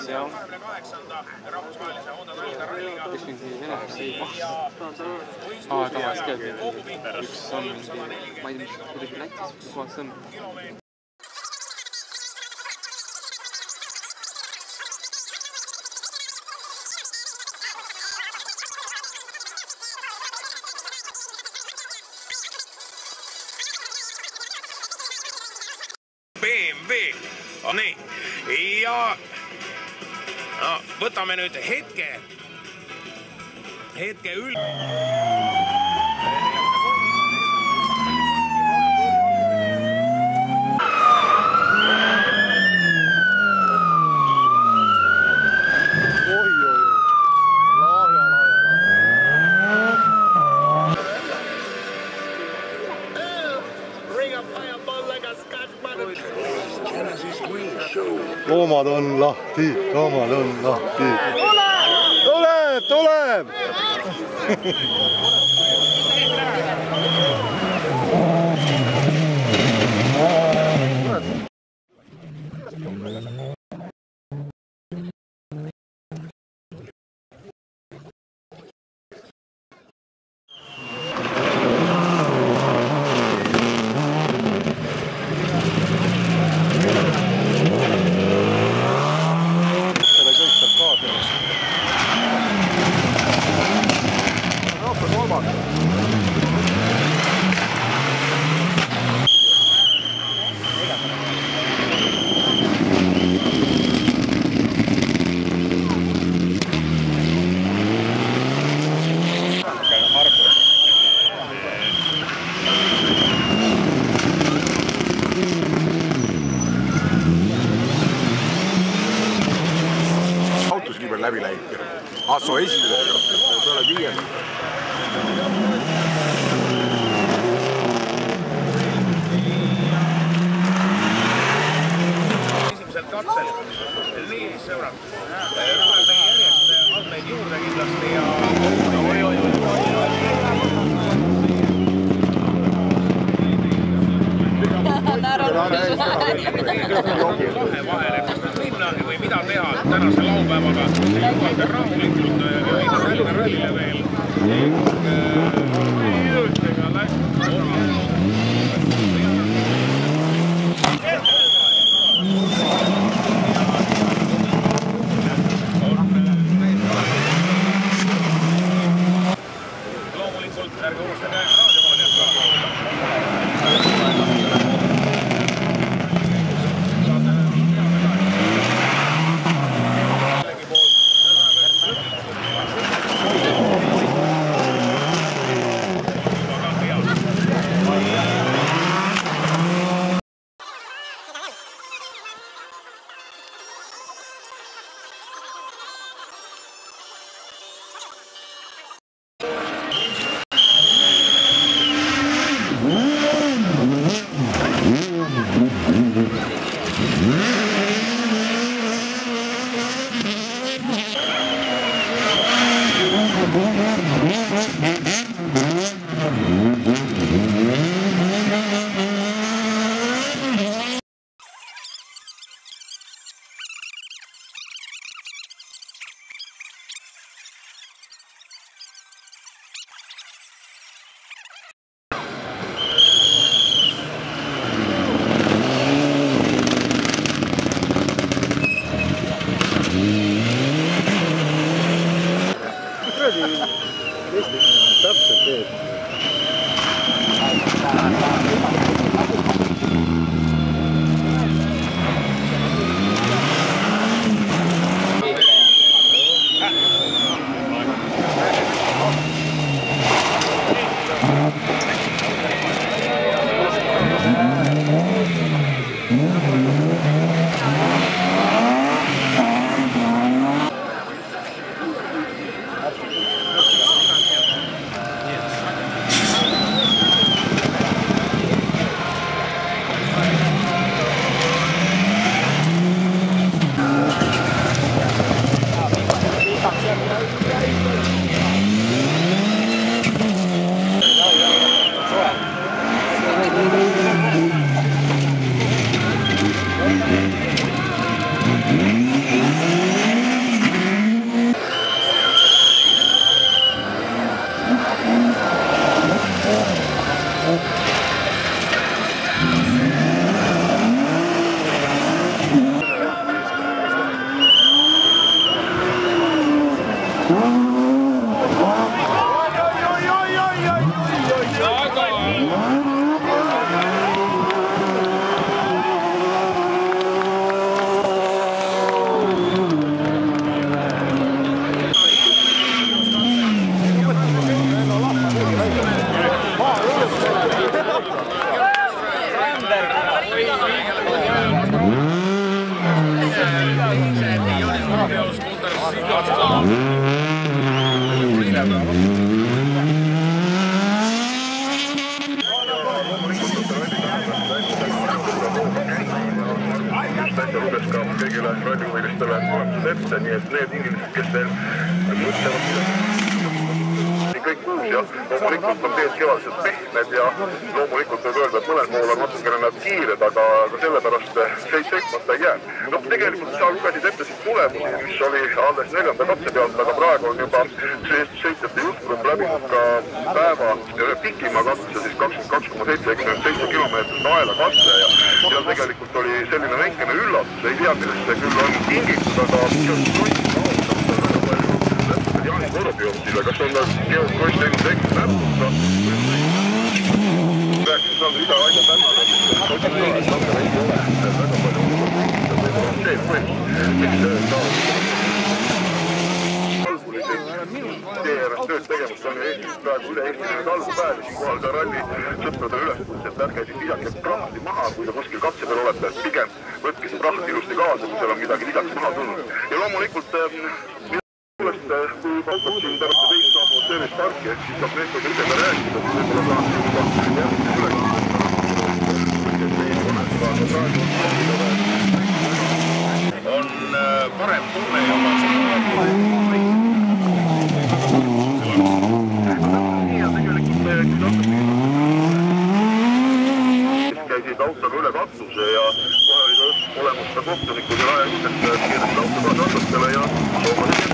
jah. Kes mind nii venelast ei maksa? Tavaliselt käib. Üks on mingi, ma ei tea, mis kuidagi Lätis, kohas on. BMW. Nii. Ja no, võtame nüüd hetke Loomad on lahti, loomad on lahti. Tuleb! Läbi läinud. Asso esimene, see ole viienda. Esimesel katsel, nii sõbrad, tuleb meie järjest andmeid juurde kindlasti ja kahe vahel, et kas nüüd minna või mida teha tänase laupäevaga. Juhata rahulikult võida Tallinna rallile veel. Loomulikult ärge unustage raadiomaaniat ka. Really? luges ka kõigile rallihuvilistele tulemused ette, nii et need inimesed, kes veel mõtlevad, kõik uus ja loomulikult on teed kevadised pehmed ja loomulikult võib öelda, et mõnel pool on natukene nad kiired, aga sellepärast sõit sõitmata ei jää. No tegelikult sa lugesid ette siis tulemusi, mis oli alles 4. katse pealt, aga praegu on juba sõitjate juhtgrupp läbinud ka päeva pikima katse, siis 22,7 kilomeetrit aela katse ja seal tegelikult oli selline väikene üllatus, ei tea, millest see küll on tingitud, aga Jaani Korobjovsile, kas on Georg Kross teinud väikest näppuda? Rääkis nad Ida-Aida tänada, mis on väga palju see põhjus, miks tööd tegemust on Eestis praegu üle Eestiline talvupäev ja siinkohal ka ralli sõpradele üleskutse, et ärge siis visake prahti maha, kui te kuskil katse peal olete, pigem võtke see praht ilusti kaasa, kui seal on midagi lisaks maha tulnud. Ja loomulikult kui pakkab siin pärast teist atmosfäärist parki, ehk siis saab Meestoga ise ka rääkida, siis võib-olla saaks juba järgmise üleskutse. On parem tunne juba käisid autoga üle kattuse ja kohe oli olemas ka kohtunikud ja rajajuhtid keerasid auto kaasa asjastele ja soomasid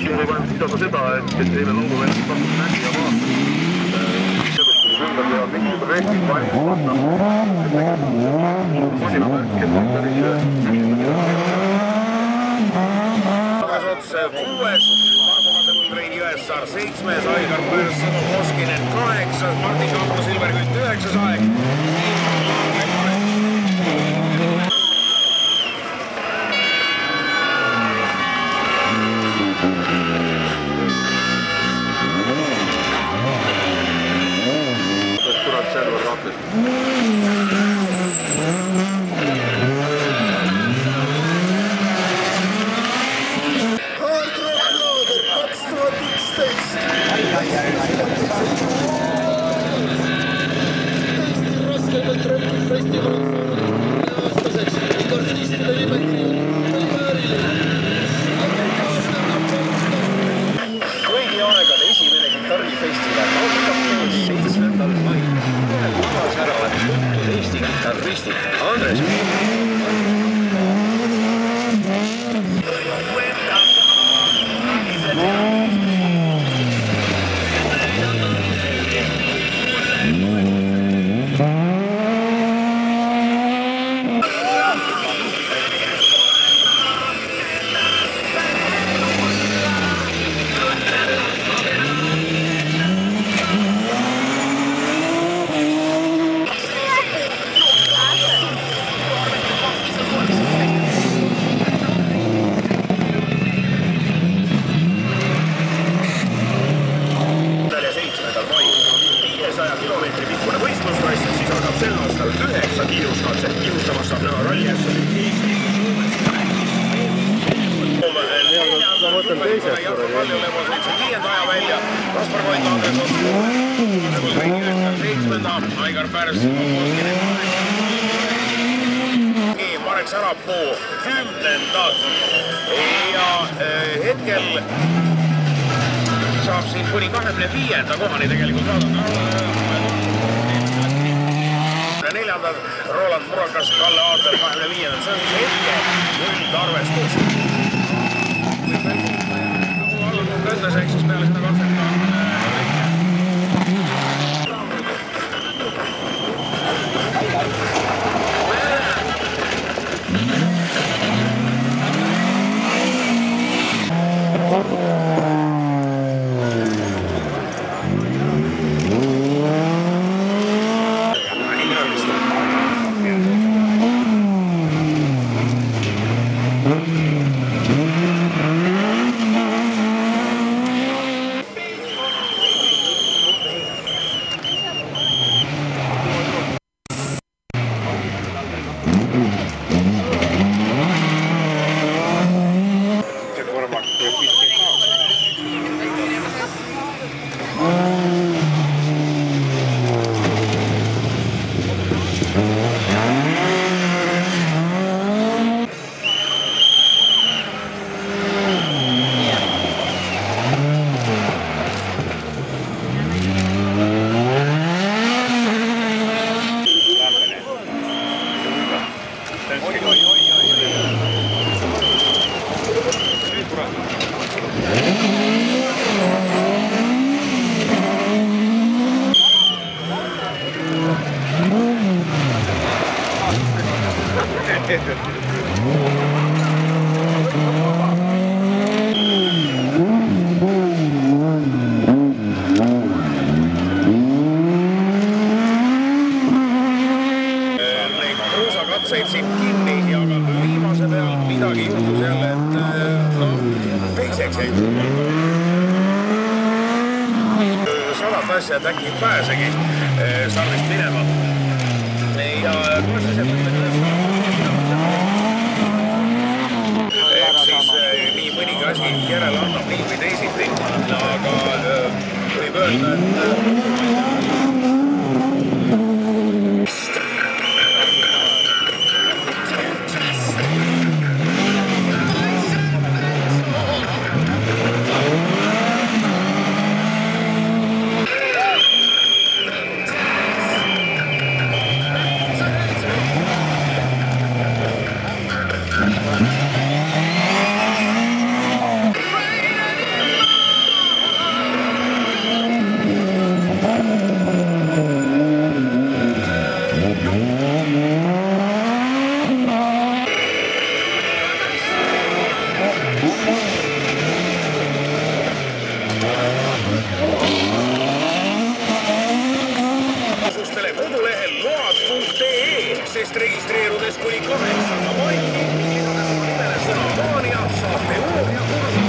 siin ei vaja pidada seda, et eile lauluväljast pakkus nägi ja vaatas. Sedustuni ümber ja mingid projektid valmis vaata. Masina märk, et on päris otse 6. Marko Kasemund, Reini Jõessaar 7. Aigar Pärs, Sõnu Koskinen 8. Martin Kampo, Silverkütt 9. aeg. Aigar Pärs, Marek Sarapuu 10. ja hetkel saab siin kuni 25. kohani tegelikult vaadata. 4. Roland Murakas, Kalle Aater 25. See on siis hetke üldarvestus. Nagu Allan Munk ütles, ehk siis peale seda katset on katseid siin kinni ja ka viimase peal midagi juhtus jälle, et teiseks jäi 100 asja, et äkki pääsegi stardist minema. Ja eks siis nii mõnigi asi järele annab nii või teisiti, aga võib öelda, et kodulehel load.ee, sest registreerudes kuni 8. maini, lisades oma nimele sõna Maania, saate uurija kursuse.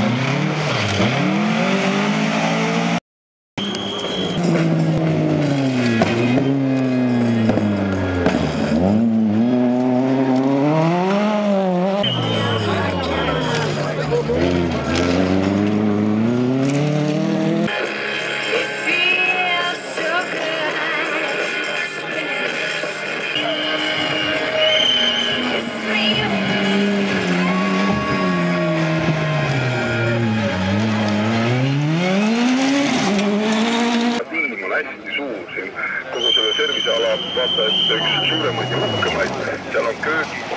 Kogu selle serviseala vaata, et üks suuremaid ja uhkemaid, seal on köögid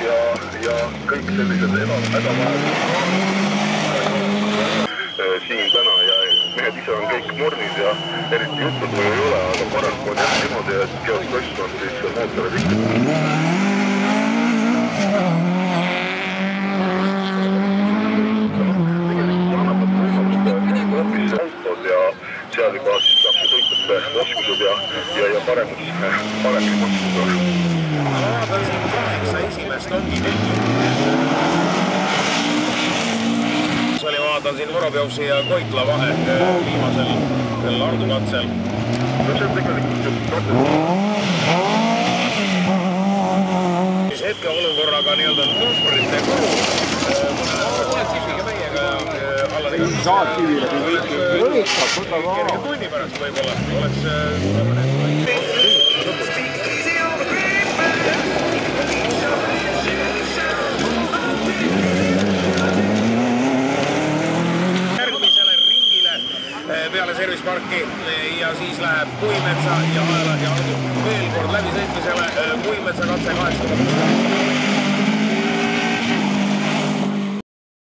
ja kõik sellised hädavajalikud siin täna ja mehed ise on kõik mornis ja eriti jutud või ei ole, aga paraku on jah niimoodi, et geoskoss on siis mootori rikkunud. Seal juba siis saab sõitjate oskused ja paremini maksuda. Vaatan siin 8 esimest ongi tegi. Vaatan siin Vorobjovsi ja Koitla vahe viimasel ardukatsel. No see on tegelikult siis hetke olukorraga nii-öelda numbrite kulu. Saad kivile, kui võtab, tunni pärast võib-olla oleks järgmisele ringile peale servisparki ja siis läheb Kuimetsa ja Aela ja Ardu veel kord läbi sõitmisele Kuimetsa katse 8.